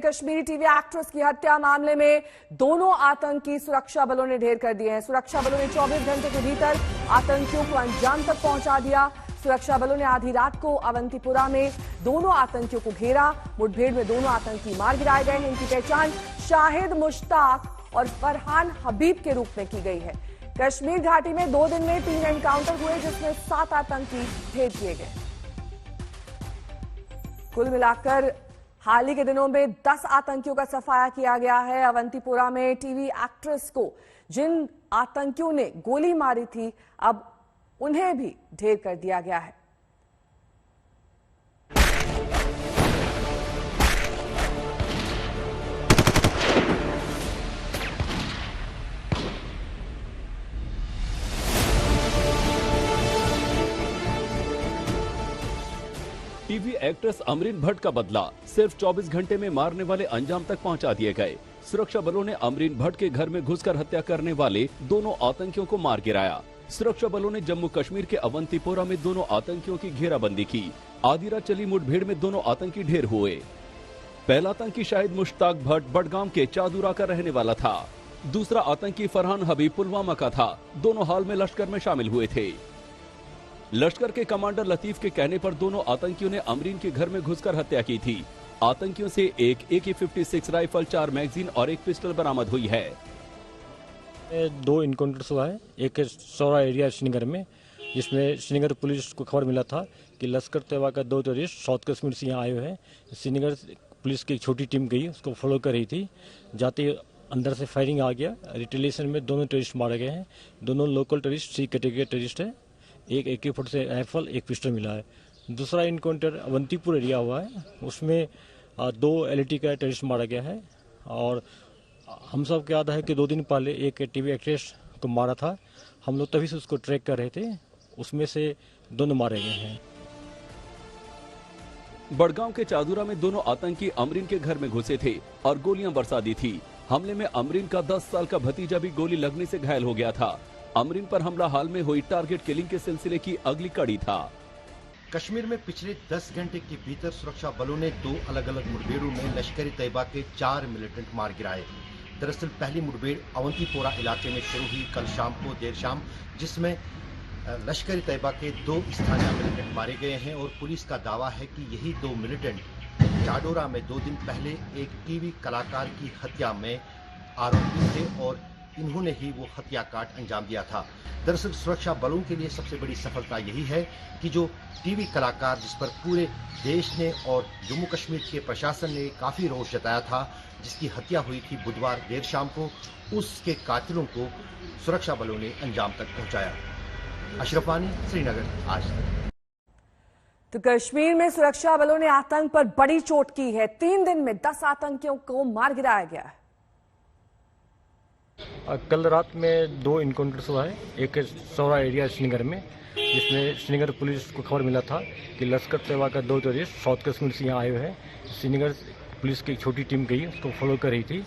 Kashmiri TV actress की हत्या मामले में दोनों आतंकी सुरक्षा बलों ने ढेर कर दिए हैं। सुरक्षा बलों ने 24 घंटे के भीतर आतंकियों को अंजाम तक पहुंचा दिया। सुरक्षा बलों ने आधी रात को अवंतीपुरा में दोनों आतंकियों को घेरा। मुठभेड़ में दोनों आतंकी मार गिराए गए हैं। इनकी पहचान शाहिद मुश्ताक और फरहान हबीब के रूप में की गई है। कश्मीर घाटी में 2 दिन में 3 एनकाउंटर हुए, जिसमें 7 आतंकी ढेर किए गए। कुल मिलाकर हाल ही के दिनों में 10 आतंकियों का सफाया किया गया है। अवंतीपुरा में टीवी एक्ट्रेस को जिन आतंकियों ने गोली मारी थी, अब उन्हें भी ढेर कर दिया गया है। टीवी एक्ट्रेस अमरीन भट्ट का बदला सिर्फ 24 घंटे में मारने वाले अंजाम तक पहुंचा दिए गए। सुरक्षा बलों ने अमरीन भट्ट के घर में घुसकर हत्या करने वाले दोनों आतंकियों को मार गिराया। सुरक्षा बलों ने जम्मू कश्मीर के अवंतीपोरा में दोनों आतंकियों की घेराबंदी की। आधी रात चली मुठभेड़ में दोनों आतंकी ढेर हुए। पहला आतंकी शाहिद मुश्ताक भट्ट बडगाम के चादुरा का रहने वाला था। दूसरा आतंकी फरहान हबीब पुलवामा का था। दोनों हाल में लश्कर में शामिल हुए थे। लश्कर के कमांडर लतीफ के कहने पर दोनों आतंकियों ने अमरीन के घर में घुसकर हत्या की थी। आतंकियों से एक AK-56 राइफल, 4 मैगजीन और एक पिस्टल बरामद हुई है। 2 इनकाउंटर्स हुआ है। एक सौरा एरिया श्रीनगर में, जिसमें श्रीनगर पुलिस को खबर मिला था कि लश्कर तैयबा का 2 टेररिस्ट साउथ कश्मीर से यहाँ आए हुए हैं। श्रीनगर पुलिस की एक छोटी टीम गई, उसको फॉलो कर रही थी। जाते अंदर से फायरिंग आ गया। रिटेलिएशन में दोनों टेररिस्ट मारे गए हैं। दोनों local terrorist, C category terrorist है। एक AK-47 राइफल, एक पिस्टल मिला है। दूसरा इनकाउंटर अवंतीपुर एरिया हुआ है, उसमें 2 LAT का टेररिस्ट मारा गया है। और हम सब को याद है कि 2 दिन पहले एक टीवी एक्ट्रेस को मारा था। हम लोग तभी से उसको ट्रैक कर रहे थे, उसमें से दोनों मारे गए हैं। बड़गांव के चादुरा में दोनों आतंकी अमरीन के घर में घुसे थे और गोलियां बरसा दी थी। हमले में अमरीन का 10 साल का भतीजा भी गोली लगने से घायल हो गया था। अमरीन पर हमला हाल में हुई टारगेट किलिंग के सिलसिले की अगली कड़ी था। कश्मीर में पिछले 10 घंटे के भीतर सुरक्षा बलों ने 2 अलग अलग मुठभेड़ों में लश्कर तैयबा के 4 मिलिटेंट मार गिराए। दरअसल पहली मुठभेड़ अवंतीपोरा इलाके में शुरू हुई कल शाम को देर शाम, जिसमें लश्कर तैयबा के 2 स्थानीय मिलिटेंट मारे गए हैं। और पुलिस का दावा है कि यही 2 मिलिटेंट जाडोरा में 2 दिन पहले एक टीवी कलाकार की हत्या में आरोपी थे और इन्होंने ही वो हत्याकांड अंजाम दिया था। दरअसल सुरक्षा बलों के लिए सबसे बड़ी सफलता यही है कि जो टीवी कलाकार, जिस पर पूरे देश ने और जम्मू कश्मीर के प्रशासन ने काफी रोष जताया था, जिसकी हत्या हुई थी बुधवार देर शाम को, उसके कातिलों को सुरक्षा बलों ने अंजाम तक पहुंचाया। अशरफ वानी, श्रीनगर, आज तक। तो कश्मीर में सुरक्षा बलों ने आतंक पर बड़ी चोट की है। 3 दिन में 10 आतंकियों को मार गिराया गया है। कल रात में 2 इनकाउंटर्स हुआ है। एक सौरा एरिया श्रीनगर में, जिसमें श्रीनगर पुलिस को खबर मिला था कि लश्कर तैयबा का 2 टेररिस्ट साउथ कश्मीर से यहाँ आए हुए हैं। श्रीनगर पुलिस की एक छोटी टीम गई, उसको फॉलो कर रही थी।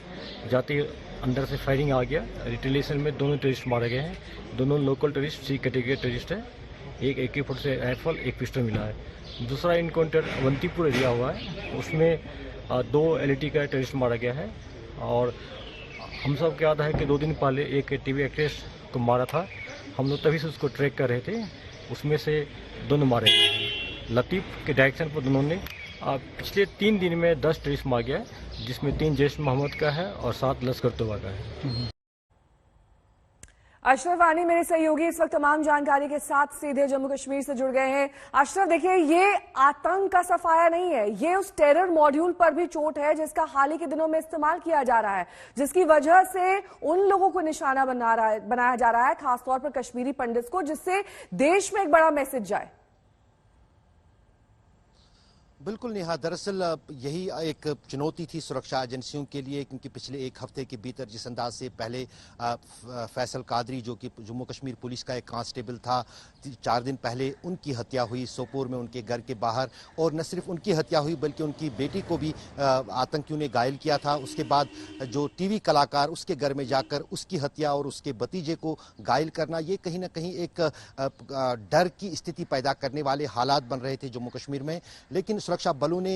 जाते अंदर से फायरिंग आ गया। रिटेलिएशन में दोनों टेररिस्ट मारे गए हैं। दोनों local terrorist, C category terrorist है। एक AK-47 राइफल, एक पिस्टल मिला है। दूसरा इनकाउंटर अवंतीपुर एरिया हुआ है, उसमें 2 LAT का टेररिस्ट मारा गया है। और हम सब को याद है कि 2 दिन पहले एक टीवी एक्ट्रेस को मारा था। हम लोग तभी से उसको ट्रैक कर रहे थे, उसमें से दोनों मारे गए हैं। लतीफ के डायरेक्शन पर दोनों ने पिछले 3 दिन में 10 टेररिस्ट मार गया, जिसमें 3 जैश मोहम्मद का है और 7 लश्कर तैयबा का है। अशरफ वानी मेरे सहयोगी इस वक्त तमाम जानकारी के साथ सीधे जम्मू कश्मीर से जुड़ गए हैं। अशरफ, देखिए, ये आतंक का सफाया नहीं है, ये उस टेरर मॉड्यूल पर भी चोट है जिसका हाल ही के दिनों में इस्तेमाल किया जा रहा है, जिसकी वजह से उन लोगों को निशाना बनाया जा रहा है, खासतौर पर कश्मीरी पंडित को, जिससे देश में एक बड़ा मैसेज जाए। बिल्कुल नेहा, दरअसल यही एक चुनौती थी सुरक्षा एजेंसियों के लिए, क्योंकि पिछले 1 हफ्ते के भीतर जिस अंदाज से पहले फैसल कादरी, जो कि जम्मू कश्मीर पुलिस का एक कांस्टेबल था, 4 दिन पहले उनकी हत्या हुई सोपोर में उनके घर के बाहर। और न सिर्फ उनकी हत्या हुई बल्कि उनकी बेटी को भी आतंकियों ने घायल किया था। उसके बाद जो टीवी कलाकार, उसके घर में जाकर उसकी हत्या और उसके भतीजे को घायल करना, ये कहीं ना कहीं एक डर की स्थिति पैदा करने वाले हालात बन रहे थे जम्मू कश्मीर में। लेकिन सुरक्षा बलों ने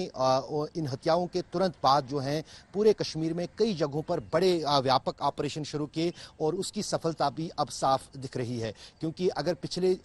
इन हत्याओं के तुरंत बाद जो है पूरे कश्मीर में कई जगहों पर बड़े व्यापक ऑपरेशन शुरू किए और उसकी सफलता भी अब साफ दिख रही है। क्योंकि अगर पिछले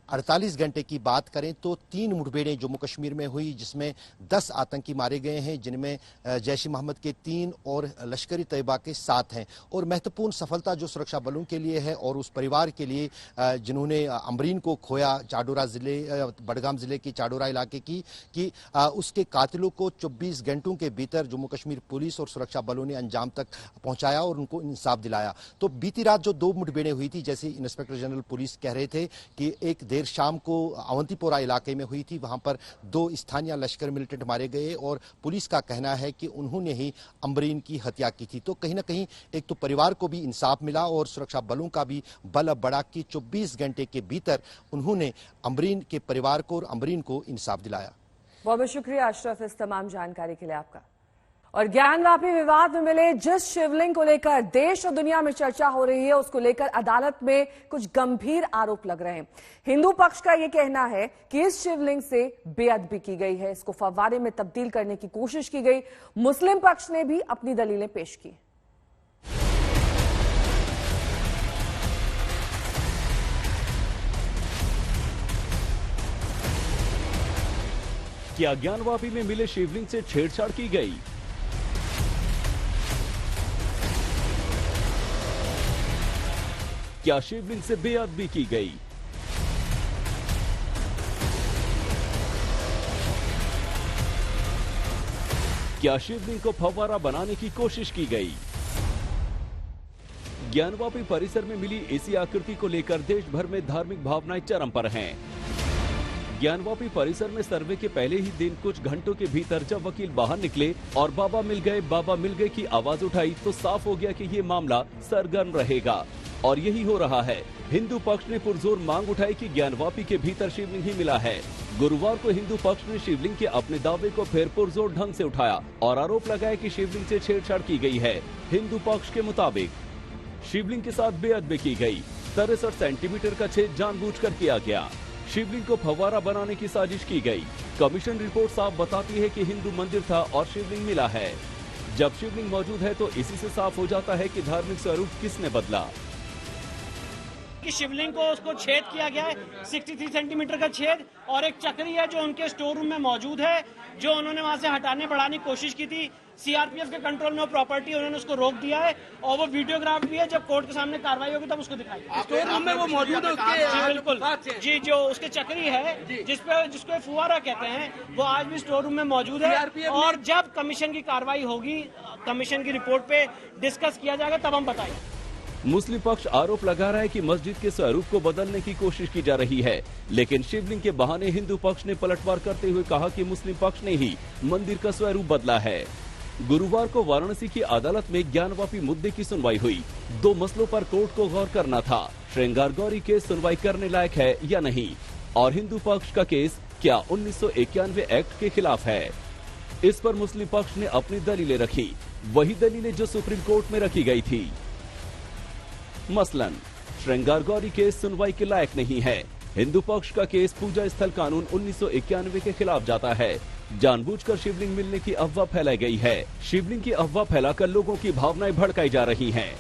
48 घंटे की बात करें तो 3 मुठभेड़ें जम्मू कश्मीर में हुई, जिसमें 10 आतंकी मारे गए हैं, जिनमें जैश ए मोहम्मद के 3 और लश्कर तैयबा के 7 हैं। और महत्वपूर्ण सफलता जो सुरक्षा बलों के लिए है और उस परिवार के लिए जिन्होंने अमरीन को खोया, चाडोरा जिले बडगाम जिले के चाडोरा इलाके की, कि उसके कातिलों को 24 घंटों के भीतर जम्मू कश्मीर पुलिस और सुरक्षा बलों ने अंजाम तक पहुंचाया और उनको इंसाफ दिलाया। तो बीती रात जो 2 मुठभेड़ें हुई थी, जैसे इंस्पेक्टर जनरल पुलिस कह रहे थे कि एक देर शाम को अवंतीपोरा इलाके में हुई थी, वहां पर 2 स्थानीय लश्कर मिलिटेंट मारे गए और पुलिस का कहना है कि उन्होंने ही अमरीन की हत्या की थी। तो कहीं ना कहीं एक तो परिवार को भी इंसाफ मिला और सुरक्षा बलों का भी बल बढ़ा कि 24 घंटे के भीतर उन्होंने अमरीन के परिवार को और अमरीन को इंसाफ दिलाया। बहुत बहुत शुक्रिया अशरफ इस तमाम जानकारी के लिए आपका। और ज्ञानवापी विवाद में मिले जिस शिवलिंग को लेकर देश और दुनिया में चर्चा हो रही है, उसको लेकर अदालत में कुछ गंभीर आरोप लग रहे हैं। हिंदू पक्ष का यह कहना है कि इस शिवलिंग से बेअदबी की गई है, इसको फव्वारे में तब्दील करने की कोशिश की गई। मुस्लिम पक्ष ने भी अपनी दलीलें पेश की। क्या ज्ञानवापी में मिले शिवलिंग से छेड़छाड़ की गई? क्या शिवलिंग से बेअदबी की गई? क्या शिवलिंग को फव्वारा बनाने की कोशिश की गई? ज्ञानवापी परिसर में मिली इसी आकृति को लेकर देश भर में धार्मिक भावनाएं चरम पर हैं। ज्ञानवापी परिसर में सर्वे के पहले ही दिन कुछ घंटों के भीतर जब वकील बाहर निकले और बाबा मिल गए की आवाज उठाई, तो साफ हो गया कि ये मामला सरगर्म रहेगा। और यही हो रहा है। हिंदू पक्ष ने पुरजोर मांग उठाई कि ज्ञानवापी के भीतर शिवलिंग ही मिला है। गुरुवार को हिंदू पक्ष ने शिवलिंग के अपने दावे को फिर पुरजोर ढंग से उठाया और आरोप लगाया कि शिवलिंग से छेड़छाड़ की गई है। हिंदू पक्ष के मुताबिक शिवलिंग के साथ बेअदबी की गई। 63 सेंटीमीटर का छेद जानबूझकर किया गया। शिवलिंग को फव्वारा बनाने की साजिश की गई। कमीशन रिपोर्ट साफ बताती है कि हिंदू मंदिर था और शिवलिंग मिला है। जब शिवलिंग मौजूद है तो इसी से साफ हो जाता है कि धार्मिक स्वरूप किसने बदला। कि शिवलिंग को उसको छेद किया गया है, 63 सेंटीमीटर का छेद, और एक चक्री है जो उनके स्टोर रूम में मौजूद है, जो उन्होंने वहां से हटाने बढ़ाने की कोशिश की थी। सीआरपीएफ के कंट्रोल में वो प्रॉपर्टी, उन्होंने उसको रोक दिया है और वो वीडियोग्राफ भी है। जब कोर्ट के सामने कार्रवाई होगी तब उसको दिखाएंगे। स्टोर रूम में वो मौजूद है उसके? जी बिल्कुल जी, जो उसके चक्री है जिसको फुवारा कहते हैं, वो आज भी स्टोर रूम में मौजूद है। और जब कमीशन की कार्रवाई होगी, कमीशन की रिपोर्ट पे डिस्कस किया जाएगा, तब हम बताएंगे। मुस्लिम पक्ष आरोप लगा रहा है कि मस्जिद के स्वरूप को बदलने की कोशिश की जा रही है, लेकिन शिवलिंग के बहाने हिंदू पक्ष ने पलटवार करते हुए कहा कि मुस्लिम पक्ष ने ही मंदिर का स्वरूप बदला है। गुरुवार को वाराणसी की अदालत में ज्ञानवापी मुद्दे की सुनवाई हुई। 2 मसलों पर कोर्ट को गौर करना था। श्रृंगार गौरी केस सुनवाई करने लायक है या नहीं, और हिंदू पक्ष का केस क्या 1991 एक्ट के खिलाफ है। इस पर मुस्लिम पक्ष ने अपनी दलीलें रखी, वही दलीलें जो सुप्रीम कोर्ट में रखी गई थी। मसलन श्रृंगार गौरी केस सुनवाई के लायक नहीं है। हिंदू पक्ष का केस पूजा स्थल कानून 1991 के खिलाफ जाता है। जानबूझकर शिवलिंग मिलने की अफवाह फैलाई गई है। शिवलिंग की अफवाह फैलाकर लोगों की भावनाएं भड़काई जा रही हैं।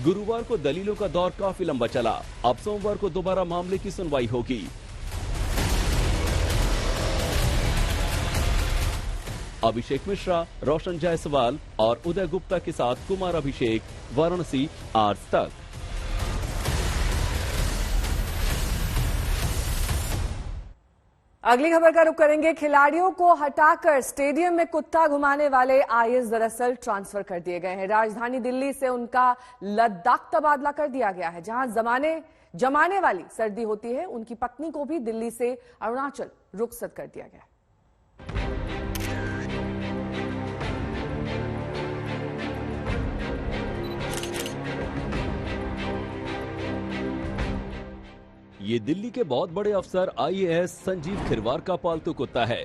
गुरुवार को दलीलों का दौर काफी लंबा चला। अब सोमवार को दोबारा मामले की सुनवाई होगी। अभिषेक मिश्रा, रोशन जायसवाल और उदय गुप्ता के साथ कुमार अभिषेक, वाराणसी, आज तक। अगली खबर का रुख करेंगे। खिलाड़ियों को हटाकर स्टेडियम में कुत्ता घुमाने वाले आईएएस दरअसल ट्रांसफर कर दिए गए हैं। राजधानी दिल्ली से उनका लद्दाख तबादला कर दिया गया है, जहां जमाने वाली सर्दी होती है। उनकी पत्नी को भी दिल्ली से अरुणाचल रुखसत कर दिया गया। ये दिल्ली के बहुत बड़े अफसर आईएएस संजीव खिरवार का पालतू कुत्ता है।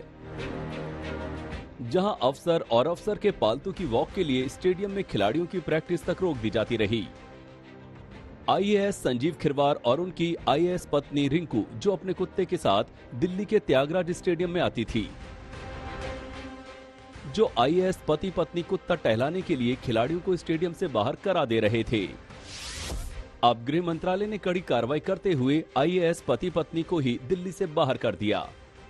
जहां अफसर और अफसर के पालतू की वॉक के लिए स्टेडियम में खिलाड़ियों की प्रैक्टिस तक रोक दी जाती रही। आईएएस संजीव खिरवार और उनकी आईएएस पत्नी रिंकू, जो अपने कुत्ते के साथ दिल्ली के त्यागराज स्टेडियम में आती थी। जो आईएएस पति पत्नी कुत्ता टहलाने के लिए खिलाड़ियों को स्टेडियम से बाहर करा दे रहे थे। अब गृह मंत्रालय ने कड़ी कार्रवाई करते हुए आईएएस पति पत्नी को ही दिल्ली से बाहर कर दिया।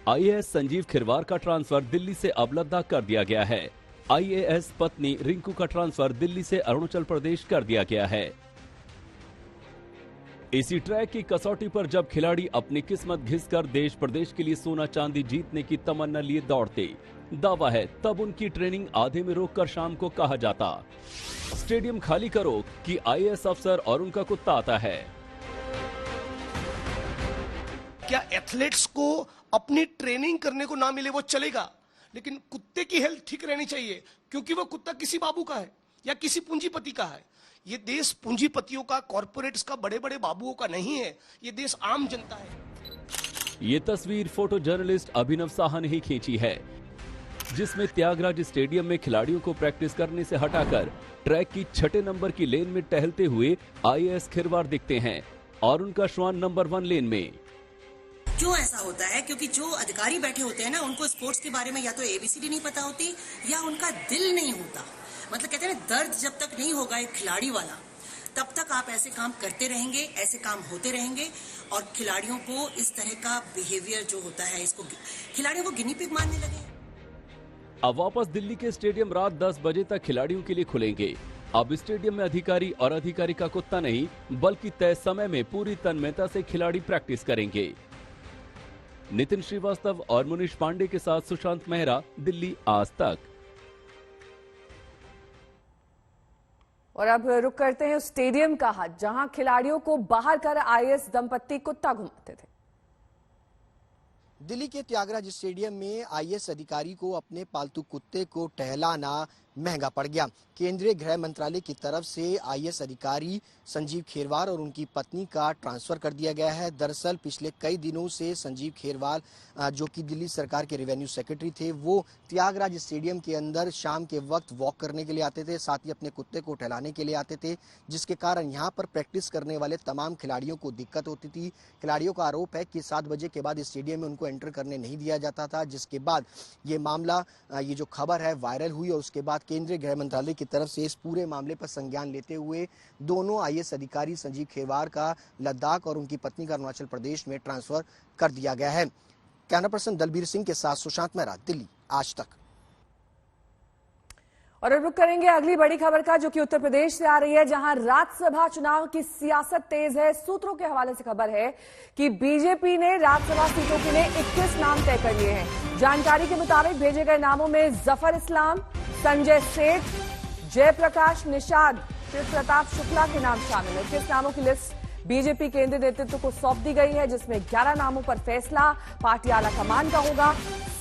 आईएएस संजीव खिरवार का ट्रांसफर दिल्ली से अब लद्दाख कर दिया गया है। आईएएस पत्नी रिंकू का ट्रांसफर दिल्ली से अरुणाचल प्रदेश कर दिया गया है। इसी ट्रैक की कसौटी पर जब खिलाड़ी अपनी किस्मत घिसकर देश प्रदेश के लिए सोना चांदी जीतने की तमन्ना लिए दौड़ते, दावा है तब उनकी ट्रेनिंग आधे में रोककर शाम को कहा जाता, स्टेडियम खाली करो कि आईएएस अफसर और उनका कुत्ता आता है। क्या एथलीट्स को अपनी ट्रेनिंग करने को ना मिले वो चलेगा, लेकिन कुत्ते की हेल्थ ठीक रहनी चाहिए, क्योंकि वो कुत्ता किसी बाबू का है या किसी पूंजीपति का है। ये देश पूंजीपतियों का, कॉर्पोरेट्स का, बड़े बड़े बाबुओं का नहीं है। ये देश आम जनता है। ये तस्वीर फोटो जर्नलिस्ट अभिनव साहा ने ही खींची है, जिसमें त्यागराज स्टेडियम में खिलाड़ियों को प्रैक्टिस करने से हटाकर ट्रैक की 6 नंबर की लेन में टहलते हुए आईएएस खिरवार दिखते हैं और उनका श्वान नंबर 1 लेन में। क्यों ऐसा होता है? क्योंकि जो अधिकारी बैठे होते हैं ना, उनको स्पोर्ट्स के बारे में या तो एबीसीडी नहीं पता होती या उनका दिल नहीं होता। मतलब कहते हैं दर्द जब तक नहीं होगा एक खिलाड़ी वाला, तब तक आप ऐसे काम करते रहेंगे, ऐसे काम होते रहेंगे और खिलाड़ियों को इस तरह का बिहेवियर जो होता है, इसको खिलाड़ियों को गिनी पिग मानने लगे। अब वापस दिल्ली के स्टेडियम रात 10 बजे तक खिलाड़ियों के लिए खुलेंगे। अब स्टेडियम में अधिकारी और अधिकारी का कुत्ता नहीं, बल्कि तय समय में पूरी तन्मयता से खिलाड़ी प्रैक्टिस करेंगे। नितिन श्रीवास्तव और मुनीश पांडे के साथ सुशांत मेहरा, दिल्ली आज तक। और अब रुक करते हैं उस स्टेडियम का, जहां खिलाड़ियों को बाहर कर आईएएस दंपत्ति कुत्ता घुमाते थे। दिल्ली के त्यागराज स्टेडियम में आईएएस अधिकारी को अपने पालतू कुत्ते को टहलाना महंगा पड़ गया। केंद्रीय गृह मंत्रालय की तरफ से आईएएस अधिकारी संजीव खिरवार और उनकी पत्नी का ट्रांसफर कर दिया गया है। दरअसल पिछले कई दिनों से संजीव खिरवार, जो कि दिल्ली सरकार के रेवेन्यू सेक्रेटरी थे, वो त्यागराज स्टेडियम के अंदर शाम के वक्त वॉक करने के लिए आते थे, साथ ही अपने कुत्ते को टहलाने के लिए आते थे, जिसके कारण यहाँ पर प्रैक्टिस करने वाले तमाम खिलाड़ियों को दिक्कत होती थी। खिलाड़ियों का आरोप है कि 7 बजे के बाद स्टेडियम में उनको एंटर करने नहीं दिया जाता था, जिसके बाद ये मामला, ये जो खबर है वायरल हुई और उसके बाद केंद्रीय गृह मंत्रालय की तरफ से इस पूरे मामले पर संज्ञान लेते हुए दोनों आईएएस अधिकारी संजीव खिरवार का लद्दाख और उनकी पत्नी का अरुणाचल प्रदेश में ट्रांसफर कर दिया गया है। कैमरा पर्सन दलबीर सिंह के साथ सुशांत मेहरा, दिल्ली आज तक। और अब रुक करेंगे अगली बड़ी खबर का, जो कि उत्तर प्रदेश से आ रही है, जहां राज्यसभा चुनाव की सियासत तेज है। सूत्रों के हवाले से खबर है कि बीजेपी ने राज्यसभा सीटों के लिए 21 नाम तय कर लिए हैं। जानकारी के मुताबिक भेजे गए नामों में जफर इस्लाम, संजय सेठ, जयप्रकाश निषाद, शिव प्रताप शुक्ला के नाम शामिल है। 21 नामों की लिस्ट बीजेपी केंद्रीय नेतृत्व को सौंप दी गई है, जिसमें 11 नामों पर फैसला पार्टी आला कमान का होगा।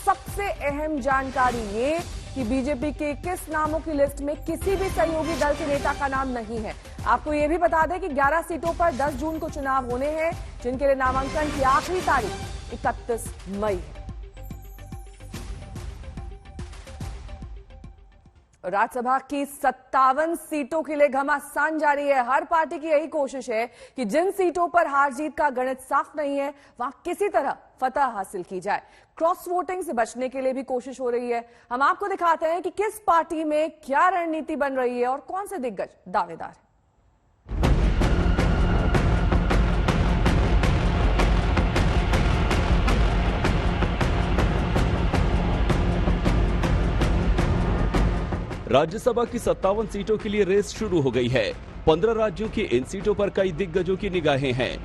सबसे अहम जानकारी ये कि बीजेपी के 21 नामों की लिस्ट में किसी भी सहयोगी दल के नेता का नाम नहीं है। आपको ये भी बता दें कि 11 सीटों पर 10 जून को चुनाव होने हैं, जिनके लिए नामांकन की आखिरी तारीख 31 मई है। राज्यसभा की 57 सीटों के लिए घमासान जारी है। हर पार्टी की यही कोशिश है कि जिन सीटों पर हार जीत का गणित साफ नहीं है, वहां किसी तरह फतह हासिल की जाए। क्रॉस वोटिंग से बचने के लिए भी कोशिश हो रही है। हम आपको दिखाते हैं कि किस पार्टी में क्या रणनीति बन रही है और कौन से दिग्गज दावेदार हैं। राज्यसभा की 57 सीटों के लिए रेस शुरू हो गई है। 15 राज्यों की इन सीटों पर कई दिग्गजों की निगाहें हैं।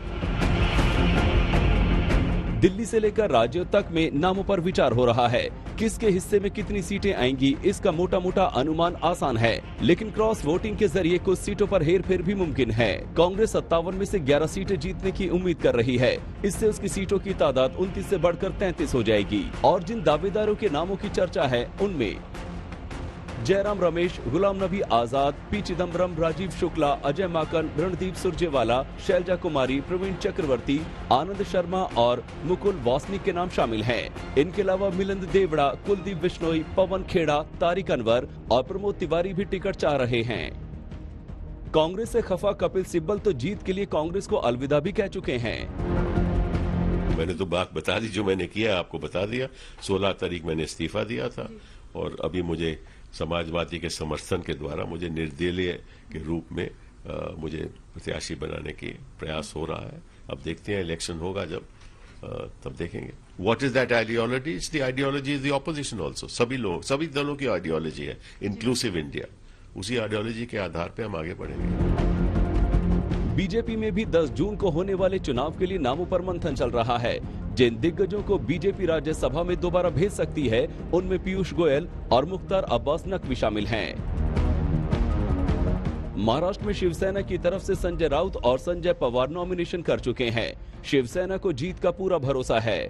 दिल्ली से लेकर राज्यों तक में नामों पर विचार हो रहा है। किसके हिस्से में कितनी सीटें आएंगी, इसका मोटा मोटा अनुमान आसान है, लेकिन क्रॉस वोटिंग के जरिए कुछ सीटों पर हेरफेर भी मुमकिन है। कांग्रेस 57 में से 11 सीटें जीतने की उम्मीद कर रही है। इससे उसकी सीटों की तादाद 29 से बढ़कर 33 हो जाएगी। और जिन दावेदारों के नामों की चर्चा है, उनमें जयराम रमेश, गुलाम नबी आजाद, पी चिदम्बरम, राजीव शुक्ला, अजय माकन, रणदीप सुरजेवाला, शैलजा कुमारी, प्रवीण चक्रवर्ती, आनंद शर्मा और मुकुल वासनिक के नाम शामिल हैं। इनके अलावा मिलिंद देवड़ा, कुलदीप बिश्नोई, पवन खेड़ा, तारिक अनवर और प्रमोद तिवारी भी टिकट चाह रहे हैं। कांग्रेस से खफा कपिल सिब्बल तो जीत के लिए कांग्रेस को अलविदा भी कह चुके हैं। मैंने तो बात बता दी, जो मैंने किया आपको बता दिया। 16 तारीख मैंने इस्तीफा दिया था और अभी मुझे समाजवादी के समर्थन के द्वारा मुझे निर्दलीय के रूप में मुझे प्रत्याशी बनाने की प्रयास हो रहा है। अब देखते हैं, इलेक्शन होगा जब तब देखेंगे। What is that ideology? It's the ideology is the opposition also. सभी दलों की आइडियोलॉजी है इंक्लूसिव इंडिया। उसी आइडियोलॉजी के आधार पर हम आगे बढ़ेंगे। बीजेपी में भी 10 जून को होने वाले चुनाव के लिए नामों पर मंथन चल रहा है। जिन दिग्गजों को बीजेपी राज्यसभा में दोबारा भेज सकती है, उनमें पीयूष गोयल और मुख्तार अब्बास नकवी शामिल हैं। महाराष्ट्र में शिवसेना की तरफ से संजय राउत और संजय पवार नॉमिनेशन कर चुके हैं। शिवसेना को जीत का पूरा भरोसा है।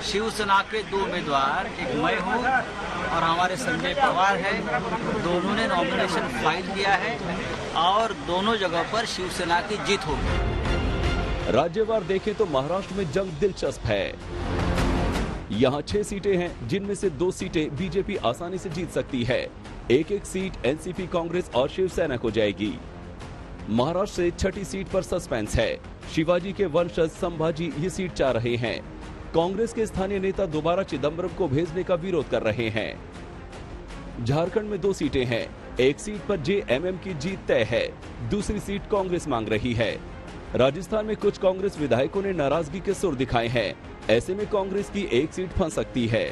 शिवसेना के 2 उम्मीदवार, एक मैं हूँ और हमारे संजय पवार है, दोनों ने नॉमिनेशन फाइल किया है और दोनों जगह पर शिवसेना की जीत होगी। राज्यवार देखें तो महाराष्ट्र में जंग दिलचस्प है। यहाँ 6 सीटें हैं, जिनमें से 2 सीटें बीजेपी आसानी से जीत सकती है। एक सीट एनसीपी, कांग्रेस और शिवसेना को जाएगी। महाराष्ट्र से 6ठी सीट पर सस्पेंस है। शिवाजी के वंशज संभाजी ये सीट चाह रहे हैं। कांग्रेस के स्थानीय नेता दोबारा चिदम्बरम को भेजने का विरोध कर रहे हैं। झारखंड में 2 सीटें हैं। एक सीट पर जेएमएम की जीत तय है, दूसरी सीट कांग्रेस मांग रही है। राजस्थान में कुछ कांग्रेस विधायकों ने नाराजगी के सुर दिखाए हैं। ऐसे में कांग्रेस की एक सीट फंस सकती है।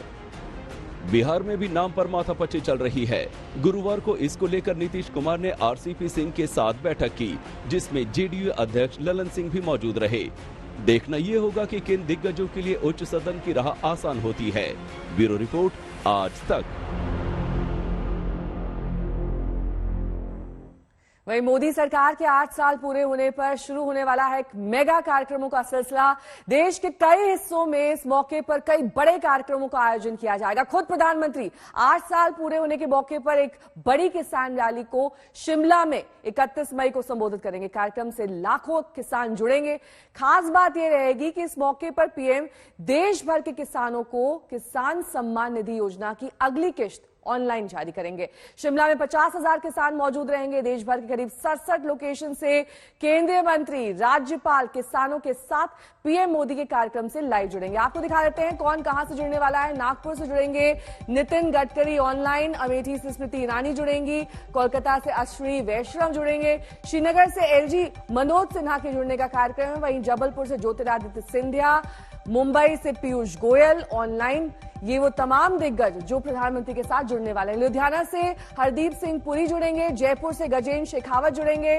बिहार में भी नाम पर माथापच्ची चल रही है। गुरुवार को इसको लेकर नीतीश कुमार ने आरसीपी सिंह के साथ बैठक की, जिसमें जेडीयू अध्यक्ष ललन सिंह भी मौजूद रहे। देखना ये होगा कि किन दिग्गजों के लिए उच्च सदन की राह आसान होती है। ब्यूरो रिपोर्ट, आज तक। वहीं मोदी सरकार के 8 साल पूरे होने पर शुरू होने वाला है एक मेगा कार्यक्रमों का सिलसिला। देश के कई हिस्सों में इस मौके पर कई बड़े कार्यक्रमों का आयोजन किया जाएगा। खुद प्रधानमंत्री 8 साल पूरे होने के मौके पर एक बड़ी किसान रैली को शिमला में 31 मई को संबोधित करेंगे। कार्यक्रम से लाखों किसान जुड़ेंगे। खास बात यह रहेगी कि इस मौके पर पीएम देश भर के किसानों को किसान सम्मान निधि योजना की अगली किश्त ऑनलाइन जारी करेंगे। शिमला में 50,000 किसान मौजूद रहेंगे। देश भर के करीब 67 लोकेशन से केंद्रीय मंत्री, राज्यपाल किसानों के साथ पीएम मोदी के कार्यक्रम से लाइव जुड़ेंगे। आपको दिखा देते हैं कौन कहां से जुड़ने वाला है। नागपुर से जुड़ेंगे नितिन गडकरी ऑनलाइन, अमेठी से स्मृति ईरानी जुड़ेंगी, कोलकाता से अश्विनी वैष्णव जुड़ेंगे, श्रीनगर से एलजी मनोज सिन्हा के जुड़ने का कार्यक्रम है। वहीं जबलपुर से ज्योतिरादित्य सिंधिया, मुंबई से पीयूष गोयल ऑनलाइन। ये वो तमाम दिग्गज जो प्रधानमंत्री के साथ जुड़ने वाले हैं। लुधियाना से हरदीप सिंह पुरी जुड़ेंगे, जयपुर से गजेंद्र शेखावत जुड़ेंगे,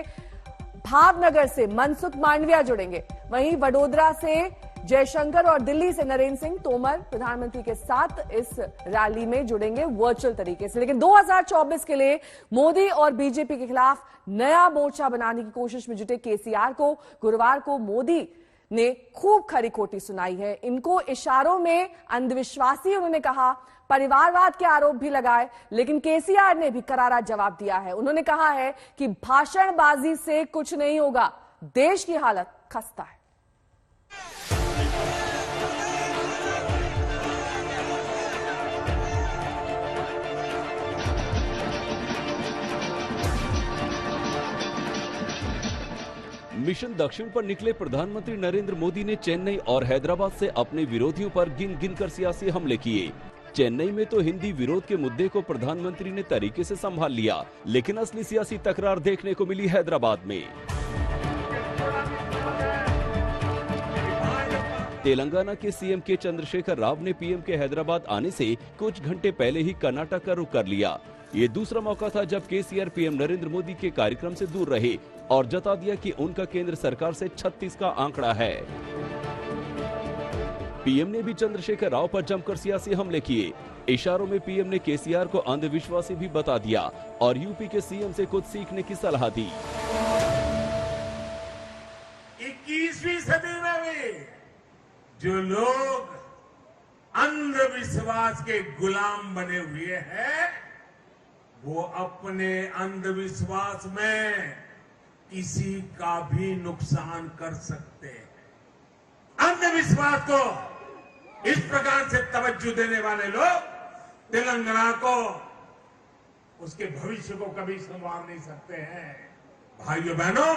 भावनगर से मनसुख मांडविया जुड़ेंगे, वहीं वडोदरा से जयशंकर और दिल्ली से नरेंद्र सिंह तोमर प्रधानमंत्री के साथ इस रैली में जुड़ेंगे वर्चुअल तरीके से। लेकिन 2024 के लिए मोदी और बीजेपी के खिलाफ नया मोर्चा बनाने की कोशिश में जुटे केसीआर को गुरुवार को मोदी ने खूब खरी खोटी सुनाई है। इनको इशारों में अंधविश्वासी उन्होंने कहा, परिवारवाद के आरोप भी लगाए, लेकिन केसीआर ने भी करारा जवाब दिया है। उन्होंने कहा है कि भाषणबाजी से कुछ नहीं होगा, देश की हालत खस्ता है। मिशन दक्षिण पर निकले प्रधानमंत्री नरेंद्र मोदी ने चेन्नई और हैदराबाद से अपने विरोधियों पर गिन गिनकर सियासी हमले किए। चेन्नई में तो हिंदी विरोध के मुद्दे को प्रधानमंत्री ने तरीके से संभाल लिया, लेकिन असली सियासी तकरार देखने को मिली हैदराबाद में। तेलंगाना के सीएम के चंद्रशेखर राव ने पीएम के हैदराबाद आने से कुछ घंटे पहले ही कर्नाटक का रुख कर लिया। ये दूसरा मौका था जब केसीआर पीएम नरेंद्र मोदी के कार्यक्रम से दूर रहे और जता दिया कि उनका केंद्र सरकार से 36 का आंकड़ा है। पीएम ने भी चंद्रशेखर राव पर जमकर सियासी हमले किए। इशारों में पीएम ने केसीआर को अंधविश्वासी भी बता दिया और यूपी के सीएम से कुछ सीखने की सलाह दी। 21वीं सदी में भी जो लोग अंधविश्वास के गुलाम बने हुए हैं, वो अपने अंधविश्वास में किसी का भी नुकसान कर सकते हैं। अंधविश्वास को इस प्रकार से तवज्जो देने वाले लोग तेलंगाना को उसके भविष्य को कभी संवार नहीं सकते हैं। भाइयों बहनों,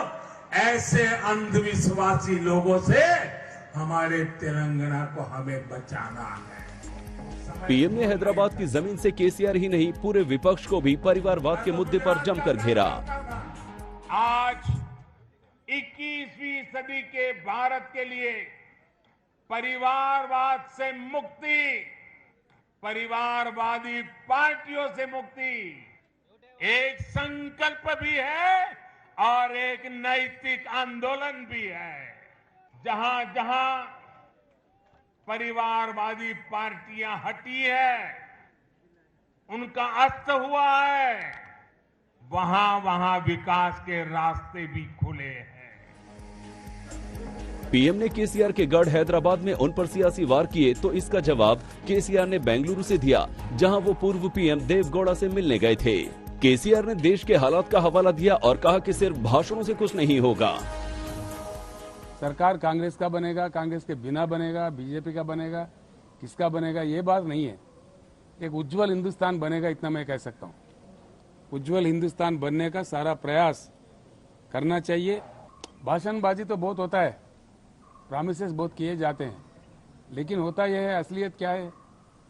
ऐसे अंधविश्वासी लोगों से हमारे तेलंगाना को हमें बचाना है। पीएम ने हैदराबाद की जमीन से केसीआर ही नहीं पूरे विपक्ष को भी परिवारवाद के मुद्दे पर जमकर घेरा। आज 21वीं सदी के भारत के लिए परिवारवाद से मुक्ति, परिवारवादी पार्टियों से मुक्ति एक संकल्प भी है और एक नैतिक आंदोलन भी है। जहां जहां परिवारवादी पार्टियां हटी है, उनका अस्त हुआ है, वहां वहां विकास के रास्ते भी खुले हैं। पीएम ने केसीआर के गढ़ हैदराबाद में उन पर सियासी वार किए तो इसका जवाब केसीआर ने बेंगलुरु से दिया, जहां वो पूर्व पीएम देवगौड़ा से मिलने गए थे। केसीआर ने देश के हालात का हवाला दिया और कहा कि सिर्फ भाषणों से कुछ नहीं होगा। सरकार कांग्रेस का बनेगा, कांग्रेस के बिना बनेगा, बीजेपी का बनेगा, किसका बनेगा ये बात नहीं है। एक उज्जवल हिंदुस्तान बनेगा, इतना मैं कह सकता हूँ। उज्जवल हिंदुस्तान बनने का सारा प्रयास करना चाहिए। भाषणबाजी तो बहुत होता है, प्रॉमिसेस बहुत किए जाते हैं, लेकिन होता यह है, असलियत क्या है?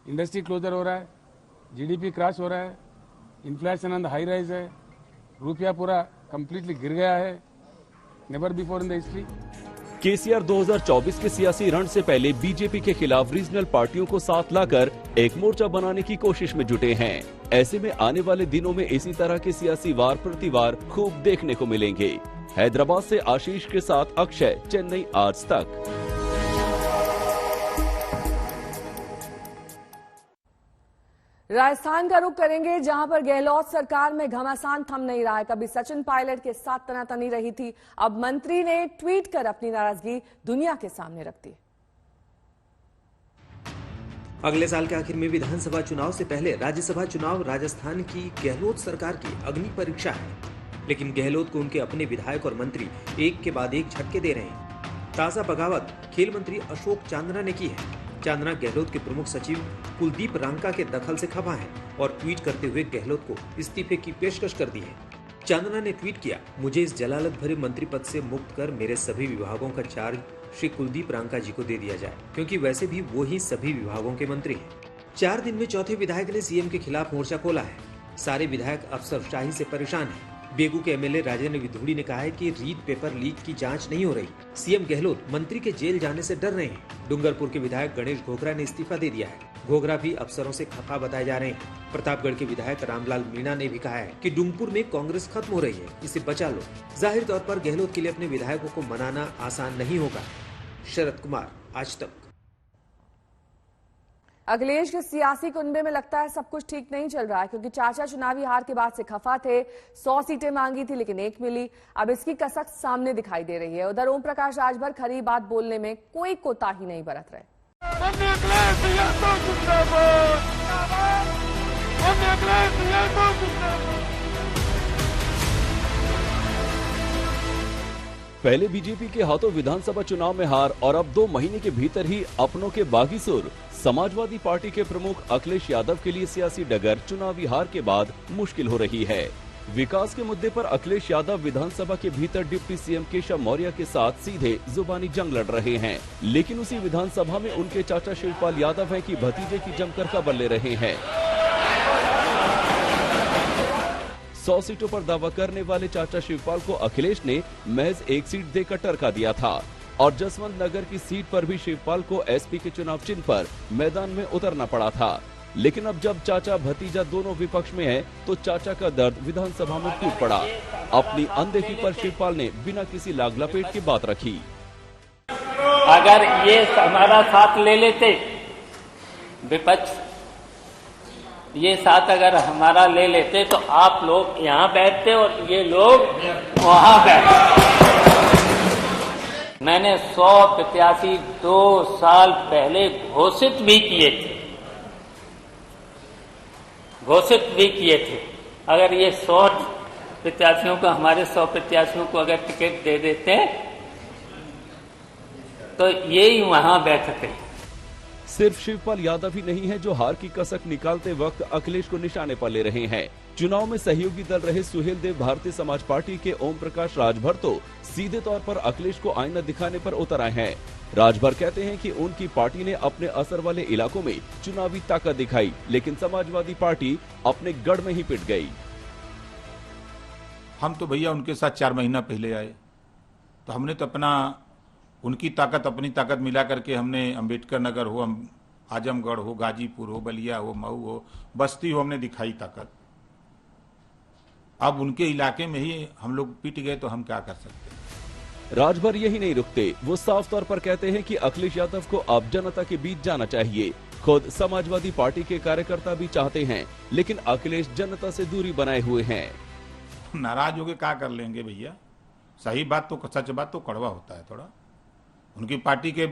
इंडस्ट्री क्लोजर हो रहा है, जीडीपी क्रैश हो रहा है, inflation on the high rise है, रुपया पूरा कंप्लीटली गिर गया है, never before in the history. KCR 2024 के सियासी रण से पहले बीजेपी के खिलाफ रीजनल पार्टियों को साथ लाकर एक मोर्चा बनाने की कोशिश में जुटे हैं। ऐसे में आने वाले दिनों में इसी तरह के सियासी वार प्रतिवार खूब देखने को मिलेंगे। हैदराबाद से आशीष के साथ अक्षय, चेन्नई आज तक। राजस्थान का रुख करेंगे, जहां पर गहलोत सरकार में घमासान थम नहीं रहा है। कभी सचिन पायलट के साथ तनातनी रही थी, अब मंत्री ने ट्वीट कर अपनी नाराजगी दुनिया के सामने रख दी। अगले साल के आखिर में विधानसभा चुनाव से पहले राज्यसभा चुनाव राजस्थान की गहलोत सरकार की अग्नि परीक्षा है, लेकिन गहलोत को उनके अपने विधायक और मंत्री एक के बाद एक झटके दे रहे हैं। ताजा बगावत खेल मंत्री अशोक चांदना ने की है। चांदना गहलोत के प्रमुख सचिव कुलदीप रांका के दखल से खफा हैं और ट्वीट करते हुए गहलोत को इस्तीफे की पेशकश कर दी है। चांदना ने ट्वीट किया, मुझे इस जलालत भरे मंत्री पद से मुक्त कर मेरे सभी विभागों का चार्ज श्री कुलदीप रांका जी को दे दिया जाए, क्योंकि वैसे भी वो ही सभी विभागों के मंत्री हैं। 4 दिन में चौथे विधायक ने सीएम के खिलाफ मोर्चा खोला है। सारे विधायक अफसरशाही से परेशान हैं। बेगू के एमएलए राजेंद्र विधूड़ी ने कहा है कि रीड पेपर लीक की जांच नहीं हो रही। सीएम गहलोत मंत्री के जेल जाने से डर रहे हैं। डूंगरपुर के विधायक गणेश घोगरा ने इस्तीफा दे दिया है। घोगरा भी अफसरों से खफा बताए जा रहे हैं। प्रतापगढ़ के विधायक रामलाल मीणा ने भी कहा है कि डूंगरपुर में कांग्रेस खत्म हो रही है, इसे बचा लो। जाहिर तौर पर गहलोत के लिए अपने विधायकों को मनाना आसान नहीं होगा। शरद कुमार, आज तक। अखिलेश के सियासी कुनबे में लगता है सब कुछ ठीक नहीं चल रहा है, क्योंकि चाचा चुनावी हार के बाद से खफा थे। 100 सीटें मांगी थी लेकिन 1 मिली। अब इसकी कसक सामने दिखाई दे रही है। उधर ओम प्रकाश राजभर खरी बात बोलने में कोई कोताही नहीं बरत रहे। पहले बीजेपी के हाथों विधानसभा चुनाव में हार और अब 2 महीने के भीतर ही अपनों के बागी सुर। समाजवादी पार्टी के प्रमुख अखिलेश यादव के लिए सियासी डगर चुनावी हार के बाद मुश्किल हो रही है। विकास के मुद्दे पर अखिलेश यादव विधानसभा के भीतर डिप्टी सीएम केशव मौर्य के साथ सीधे जुबानी जंग लड़ रहे हैं, लेकिन उसी विधानसभा में उनके चाचा शिवपाल यादव हैं कि भतीजे की जमकर खबर ले रहे हैं। 100 सीटों पर दावा करने वाले चाचा शिवपाल को अखिलेश ने महज 1 सीट देकर टरका दिया था और जसवंत नगर की सीट पर भी शिवपाल को एसपी के चुनाव चिन्ह पर मैदान में उतरना पड़ा था। लेकिन अब जब चाचा भतीजा दोनों विपक्ष में हैं, तो चाचा का दर्द विधानसभा में टूट पड़ा। अपनी अनदेखी पर शिवपाल ने बिना किसी लाग लपेट की बात रखी। अगर ये हमारा साथ ले लेते विपक्ष, ये साथ अगर हमारा ले लेते तो आप लोग यहाँ बैठते और ये लोग वहाँ बैठते। मैंने 100 प्रत्याशी 2 साल पहले घोषित भी किए थे। अगर ये 100 प्रत्याशियों को, हमारे 100 प्रत्याशियों को अगर टिकट दे देते तो ये ही वहाँ बैठते। सिर्फ शिवपाल यादव ही नहीं है जो हार की कसक निकालते वक्त अखिलेश को निशाने पर ले रहे हैं। चुनाव में सहयोगी दल रहे सुहेल देव भारतीय समाज पार्टी के ओम प्रकाश राजभर तो सीधे तौर पर अखिलेश को आईना दिखाने पर उतर आए हैं। राजभर कहते हैं कि उनकी पार्टी ने अपने असर वाले इलाकों में चुनावी ताकत दिखाई, लेकिन समाजवादी पार्टी अपने गढ़ में ही पिट गई। हम तो भैया उनके साथ 4 महीना पहले आए, तो हमने तो उनकी ताकत अपनी ताकत मिला करके हमने अंबेडकर नगर हो, आजमगढ़ हो, गाजीपुर हो, बलिया हो, मऊ हो, बस्ती हो, हमने दिखाई ताकत। अब उनके इलाके में ही हम लोग पिट गए तो हम क्या कर सकते हैं। राजभर यही नहीं रुकते, वो साफ तौर पर कहते हैं कि अखिलेश यादव को अब जनता के बीच जाना चाहिए। खुद समाजवादी पार्टी के कार्यकर्ता भी चाहते हैं, लेकिन अखिलेश जनता से दूरी बनाए हुए हैं। नाराज होके क्या कर लेंगे भैया, सही बात तो, सच बात तो कड़वा होता है थोड़ा। उनकी पार्टी के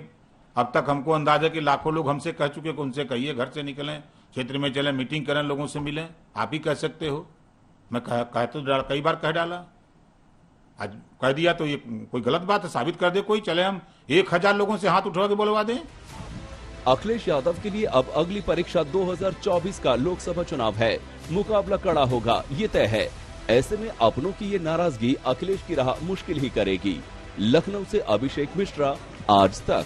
अब तक हमको अंदाजा कि लाखों लोग हमसे कह चुके कि उनसे कहिए घर से निकलें, क्षेत्र में चलें, मीटिंग करें, लोगों से मिलें। आप ही कह सकते हो, मैं कई बार कह डाला, आज कह दिया तो ये कोई गलत बात है, साबित कर दे कोई, चले हम 1000 लोगों से हाथ उठवा के बोलवा दें। अखिलेश यादव के लिए अब अगली परीक्षा 2024 का लोकसभा चुनाव है। मुकाबला कड़ा होगा, ये तय है। ऐसे में अपनों की ये नाराजगी अखिलेश की राह मुश्किल ही करेगी। लखनऊ से अभिषेक मिश्रा, आज तक।